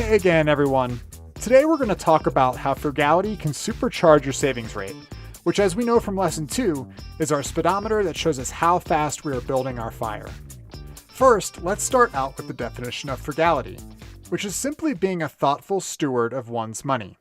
Hey again, everyone. Today we're going to talk about how frugality can supercharge your savings rate, which, as we know from lesson 2, is our speedometer that shows us how fast we are building our fire. First, let's start out with the definition of frugality, which is simply being a thoughtful steward of one's money.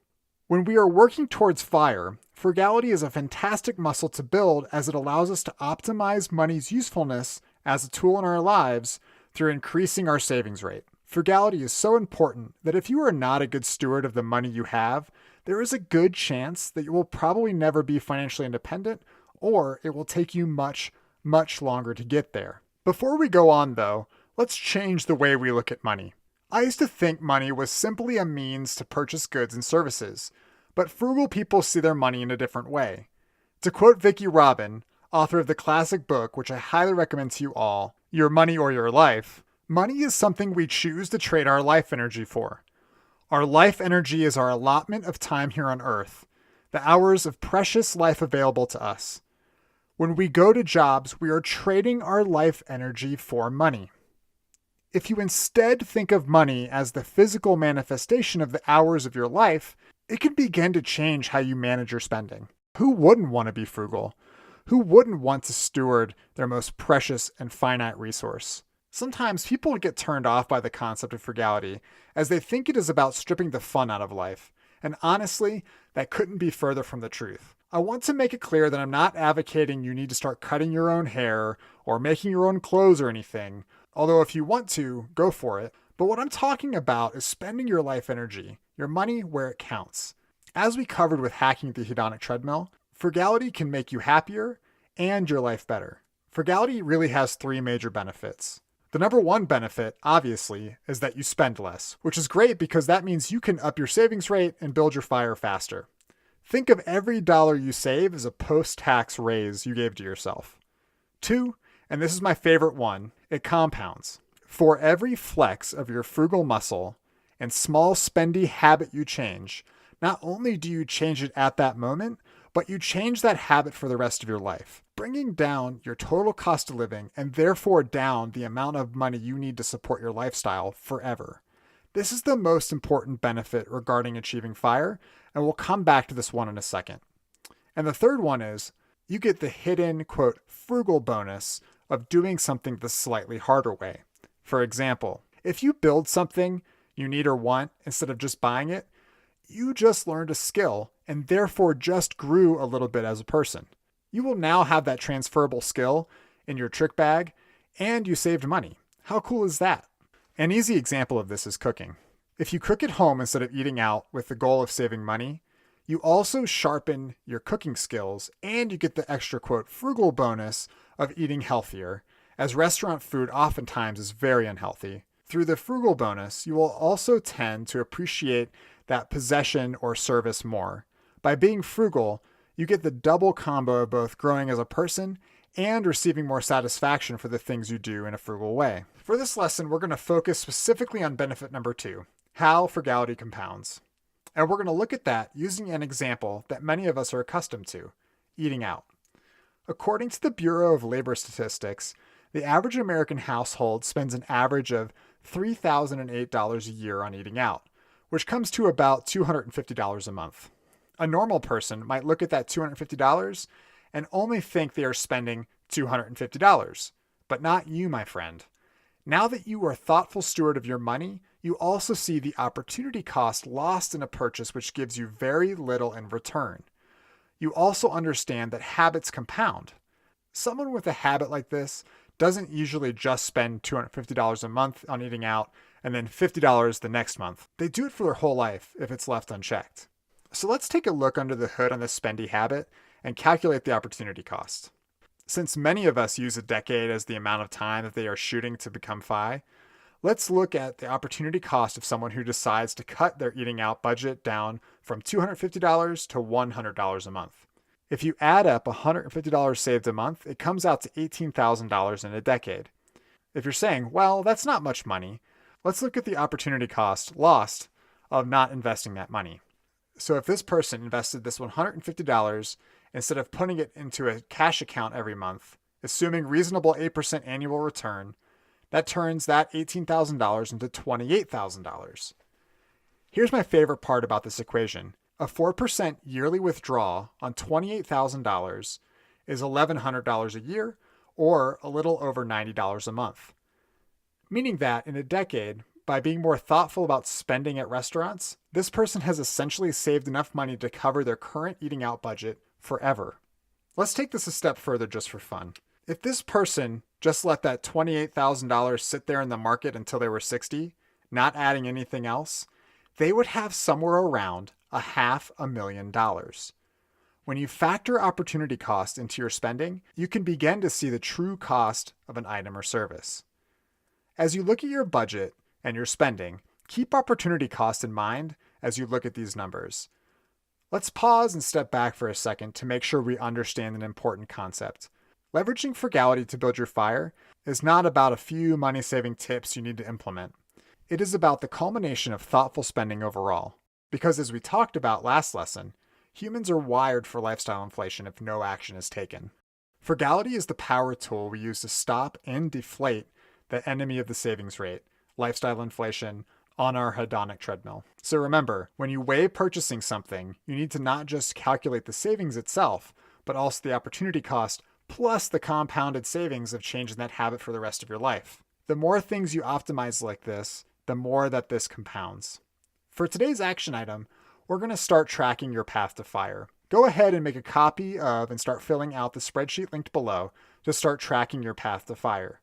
When we are working towards fire, frugality is a fantastic muscle to build as it allows us to optimize money's usefulness as a tool in our lives through increasing our savings rate. Frugality is so important that if you are not a good steward of the money you have, there is a good chance that you will probably never be financially independent, or it will take you much, much longer to get there. Before we go on though, let's change the way we look at money. I used to think money was simply a means to purchase goods and services, but frugal people see their money in a different way. To quote Viki Robin, author of the classic book, which I highly recommend to you all, Your Money or Your Life, money is something we choose to trade our life energy for. Our life energy is our allotment of time here on Earth, the hours of precious life available to us. When we go to jobs, we are trading our life energy for money. If you instead think of money as the physical manifestation of the hours of your life, it can begin to change how you manage your spending. Who wouldn't want to be frugal? Who wouldn't want to steward their most precious and finite resource? Sometimes people get turned off by the concept of frugality as they think it is about stripping the fun out of life. And honestly, that couldn't be further from the truth. I want to make it clear that I'm not advocating you need to start cutting your own hair or making your own clothes or anything, although if you want to, go for it. But what I'm talking about is spending your life energy, your money where it counts. As we covered with hacking the hedonic treadmill, frugality can make you happier and your life better. Frugality really has 3 major benefits. The number 1 benefit, obviously, is that you spend less, which is great because that means you can up your savings rate and build your fire faster. Think of every dollar you save as a post-tax raise you gave to yourself. 2, and this is my favorite one, it compounds. For every flex of your frugal muscle and small spendy habit you change, not only do you change it at that moment, but you change that habit for the rest of your life, bringing down your total cost of living and therefore down the amount of money you need to support your lifestyle forever. This is the most important benefit regarding achieving fire, and we'll come back to this one in a second. And the third one is you get the hidden, quote, frugal bonus of doing something the slightly harder way. For example, if you build something you need or want instead of just buying it, you just learned a skill and therefore just grew a little bit as a person. You will now have that transferable skill in your trick bag and you saved money. How cool is that? An easy example of this is cooking. If you cook at home instead of eating out with the goal of saving money, you also sharpen your cooking skills and you get the extra, quote, frugal bonus of eating healthier, as restaurant food oftentimes is very unhealthy. Through the frugal bonus, you will also tend to appreciate that possession or service more. By being frugal, you get the double combo of both growing as a person and receiving more satisfaction for the things you do in a frugal way. For this lesson, we're going to focus specifically on benefit number 2, how frugality compounds. And we're going to look at that using an example that many of us are accustomed to, eating out. According to the Bureau of Labor Statistics, the average American household spends an average of $3,008 a year on eating out, which comes to about $250 a month. A normal person might look at that $250 and only think they are spending $250, but not you, my friend. Now that you are a thoughtful steward of your money, you also see the opportunity cost lost in a purchase which gives you very little in return. You also understand that habits compound. Someone with a habit like this doesn't usually just spend $250 a month on eating out and then $50 the next month. They do it for their whole life if it's left unchecked. So let's take a look under the hood on this spendy habit and calculate the opportunity cost. Since many of us use a decade as the amount of time that they are shooting to become FI, let's look at the opportunity cost of someone who decides to cut their eating out budget down from $250 to $100 a month. If you add up $150 saved a month, it comes out to $18,000 in a decade. If you're saying, well, that's not much money, let's look at the opportunity cost lost of not investing that money. So if this person invested this $150 instead of putting it into a cash account every month, assuming reasonable 8% annual return, that turns that $18,000 into $28,000. Here's my favorite part about this equation. A 4% yearly withdrawal on $28,000 is $1,100 a year, or a little over $90 a month. Meaning that in a decade, by being more thoughtful about spending at restaurants, this person has essentially saved enough money to cover their current eating out budget forever. Let's take this a step further just for fun. If this person just let that $28,000 sit there in the market until they were 60, not adding anything else, they would have somewhere around $500,000. When you factor opportunity cost into your spending, you can begin to see the true cost of an item or service. As you look at your budget and your spending, keep opportunity cost in mind as you look at these numbers. Let's pause and step back for a second to make sure we understand an important concept. Leveraging frugality to build your fire is not about a few money-saving tips you need to implement. It is about the culmination of thoughtful spending overall. Because as we talked about last lesson, humans are wired for lifestyle inflation if no action is taken. Frugality is the power tool we use to stop and deflate the enemy of the savings rate, lifestyle inflation, on our hedonic treadmill. So remember, when you weigh purchasing something, you need to not just calculate the savings itself, but also the opportunity cost plus the compounded savings of changing that habit for the rest of your life. The more things you optimize like this, the more that this compounds. For today's action item, we're going to start tracking your path to fire. Go ahead and make a copy of and start filling out the spreadsheet linked below to start tracking your path to fire.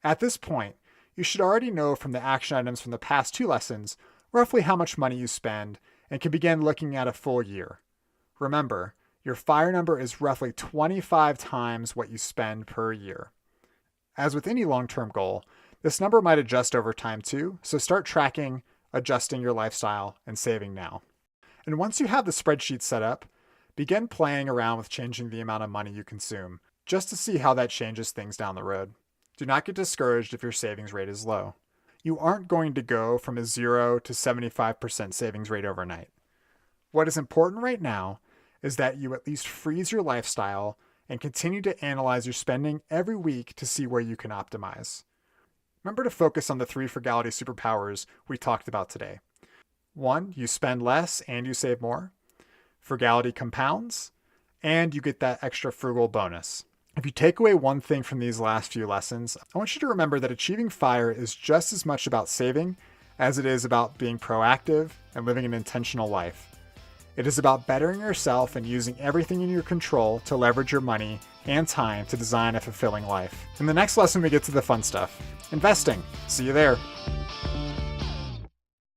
At this point, you should already know from the action items from the past 2 lessons roughly how much money you spend and can begin looking at a full year. Remember, your fire number is roughly 25 times what you spend per year. As with any long-term goal, this number might adjust over time too, so start tracking, adjusting your lifestyle, and saving now. And once you have the spreadsheet set up, begin playing around with changing the amount of money you consume, just to see how that changes things down the road. Do not get discouraged if your savings rate is low. You aren't going to go from a 0 to 75% savings rate overnight. What is important right now is that you at least freeze your lifestyle and continue to analyze your spending every week to see where you can optimize. Remember to focus on the 3 frugality superpowers we talked about today. 1, you spend less and you save more. Frugality compounds, and you get that extra frugal bonus. If you take away one thing from these last few lessons, I want you to remember that achieving fire is just as much about saving as it is about being proactive and living an intentional life. It is about bettering yourself and using everything in your control to leverage your money and time to design a fulfilling life. In the next lesson, we get to the fun stuff, investing. See you there.